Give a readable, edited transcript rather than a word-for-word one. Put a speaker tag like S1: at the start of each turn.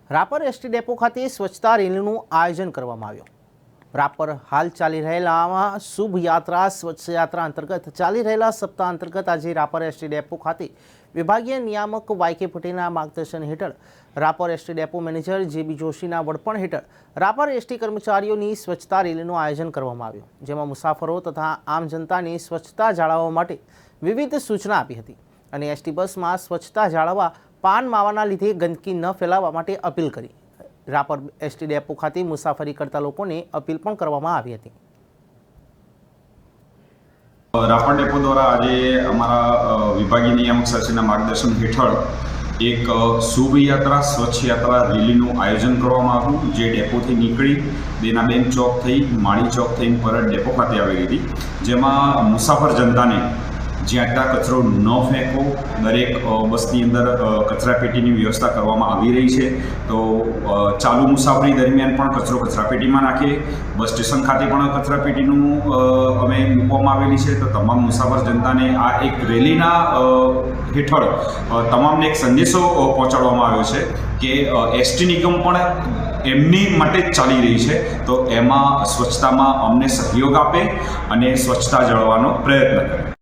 S1: Rapar ST depot ખાતે સ્વચ્છતા રેલીનું આયોજન કરવામાં આવ્યું। રાપર હાલ ચાલી રહેલા શુભ યાત્રા સ્વચ્છ યાત્રા અંતર્ગત ચાલી રહેલા સપ્તાહ અંતર્ગત આજે રાપર એસટી ડેપો ખાતે વિભાગીય નિયામક વાયકે પટેલના માર્ગદર્શન હેઠળ રાપર એસટી ડેપો મેનેજર જેબી જોશીના વડપણ હેઠળ રાપર એસટી કર્મચારીઓની સ્વચ્છતા રેલીનું આયોજન કરવામાં આવ્યું, જેમાં મુસાફરો તથા આમ જનતાને સ્વચ્છતા જાળવવા માટે વિવિધ સૂચના આપી હતી અને એસટી બસમાં સ્વચ્છતા જાળવવા પાન માવાના લીધે ગંદકી ન ફેલાવવા માટે અપીલ કરી। રાપર એસટી ડેપો ખાતે મુસાફરી કરતા લોકોને અપીલ પણ કરવામાં આવી હતી।
S2: રાપર ડેપો દ્વારા આજે અમારા વિભાગીય નિયામક શાસનના માર્ગદર્શન હેઠળ એક શુભ યાત્રા સ્વચ્છ યાત્રા રેલીનું આયોજન કરવામાં આવ્યું, જે ડેપોથી નીકળી દેનાબેન ચોક થઈ માળી ચોક થઈને પરત ડેપો ખાતે આવેલી હતી, જેમાં મુસાફર જનતાને જ્યાં ત્યાં કચરો ન ફેંકો, દરેક બસની અંદર કચરાપેટીની વ્યવસ્થા કરવામાં આવી રહી છે। તો ચાલુ મુસાફરી દરમિયાન પણ કચરો કચરાપેટીમાં નાખે, બસ સ્ટેશન ખાતે પણ કચરાપેટીનું અમે મૂકવામાં આવેલી છે। તો તમામ મુસાફર જનતાને આ એક રેલીના હેઠળ તમામને એક સંદેશો પહોંચાડવામાં આવ્યો છે કે એસટી નિગમ પણ એમની માટે જ ચાલી રહી છે, તો એમાં સ્વચ્છતામાં અમને સહયોગ આપે અને સ્વચ્છતા જાળવવાનો પ્રયત્ન કરે।